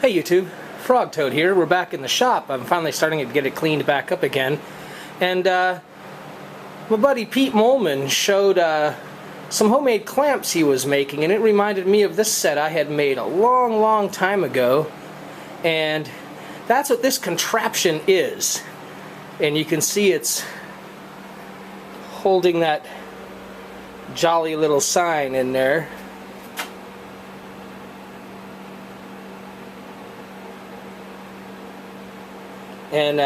Hey YouTube, Frogtoad here. We're back in the shop. I'm finally starting to get it cleaned back up again. And my buddy Pete Molman showed some homemade clamps he was making, and it reminded me of this set I had made a long time ago. And that's what this contraption is. And you can see it's holding that jolly little sign in there. And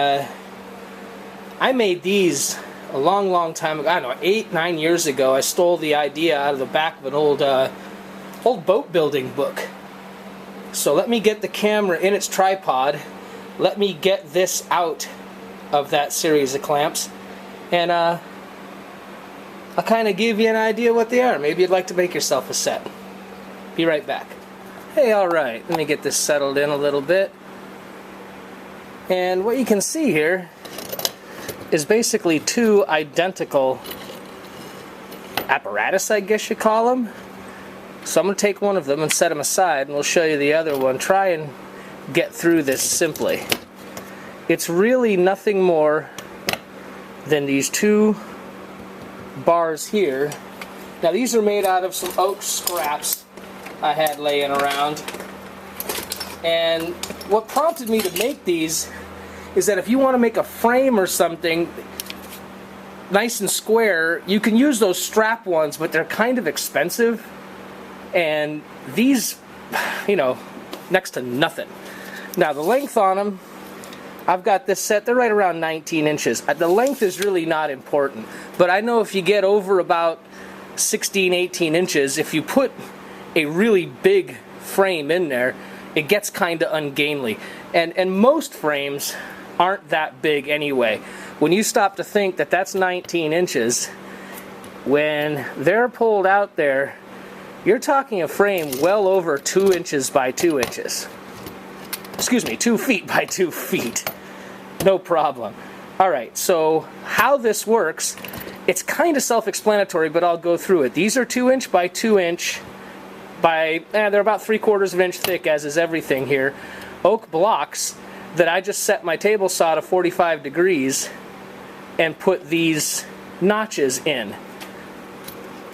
I made these a long time ago. I don't know, 8-9 years ago. I stole the idea out of the back of an old boat building book. So let me get the camera in its tripod. Let me get this out of that series of clamps, and I'll kind of give you an idea what they are. Maybe you'd like to make yourself a set. Be right back. Hey, alright, let me get this settled in a little bit. And what you can see here is basically two identical apparatus, I guess you call them. So I'm going to take one of them and set them aside, and we'll show you the other one. Try and get through this simply. It's really nothing more than these two bars here. Now these are made out of some oak scraps I had laying around. And what prompted me to make these is that if you want to make a frame or something nice and square, you can use those strap ones, but they're kind of expensive. And these, you know, next to nothing. Now the length on them, I've got this set, they're right around 19 inches. The length is really not important, but I know if you get over about 16, 18 inches, if you put a really big frame in there, it gets kind of ungainly. And most frames aren't that big anyway. When you stop to think that that's 19 inches, when they're pulled out there, you're talking a frame well over 2 inches by 2 inches. Excuse me, 2 feet by 2 feet. No problem. Alright, so how this works, it's kind of self-explanatory, but I'll go through it. These are 2 inch by 2 inch they're about 3/4 of an inch thick, as is everything here. Oak blocks that I just set my table saw to 45 degrees and put these notches in.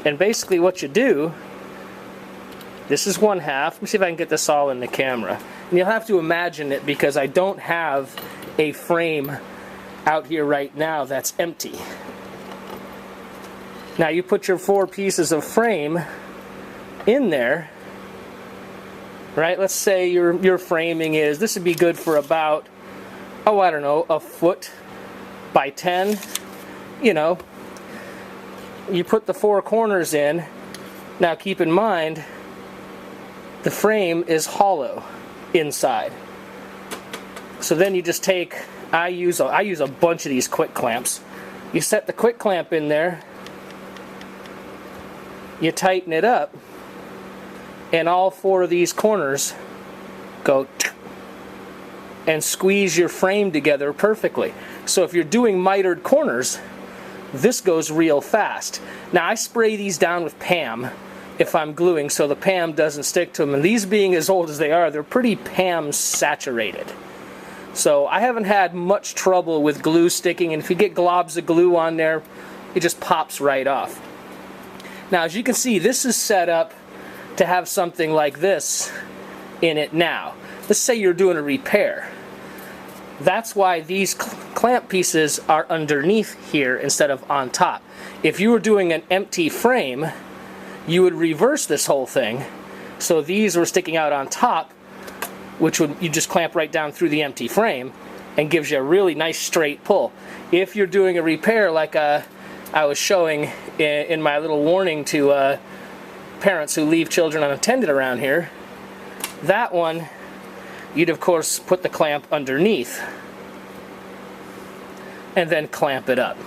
And basically what you do, this is 1/2. Let me see if I can get this all in the camera. And you'll have to imagine it because I don't have a frame out here right now that's empty. Now you put your 4 pieces of frame in there, right? Let's say your framing is, this would be good for about, oh, I don't know, 1 foot by 10. You know, you put the 4 corners in. Now keep in mind, the frame is hollow inside. So then you just take, I use a bunch of these quick clamps. You set the quick clamp in there, you tighten it up, and all 4 of these corners go and squeeze your frame together perfectly. So if you're doing mitered corners, this goes real fast. Now I spray these down with Pam if I'm gluing so the Pam doesn't stick to them, and these being as old as they are, they're pretty Pam saturated. So I haven't had much trouble with glue sticking, and if you get globs of glue on there, it just pops right off. Now as you can see, this is set up to have something like this in it now. Let's say you're doing a repair. That's why these clamp pieces are underneath here instead of on top. If you were doing an empty frame, you would reverse this whole thing, so these were sticking out on top, which would, you just clamp right down through the empty frame and gives you a really nice straight pull. If you're doing a repair like I was showing in my little warning to parents who leave children unattended around here, that one you'd of course put the clamp underneath and then clamp it up.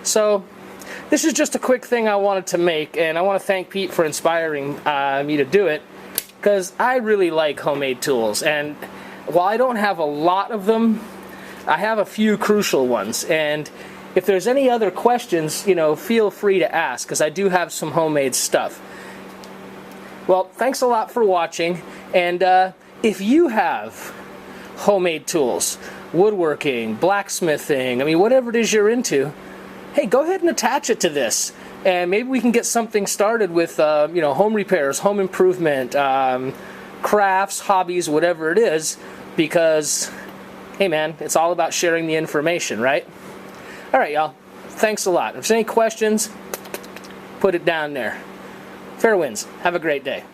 So this is just a quick thing I wanted to make, and I want to thank Pete for inspiring me to do it, because I really like homemade tools, and while I don't have a lot of them, I have a few crucial ones. And if there's any other questions, you know, feel free to ask, because I do have some homemade stuff. Well, thanks a lot for watching, and if you have homemade tools, woodworking, blacksmithing, I mean, whatever it is you're into, hey, go ahead and attach it to this. And maybe we can get something started with, home repairs, home improvement, crafts, hobbies, whatever it is, because, hey man, it's all about sharing the information, right? All right, y'all. Thanks a lot. If there's any questions, put it down there. Fair winds. Have a great day.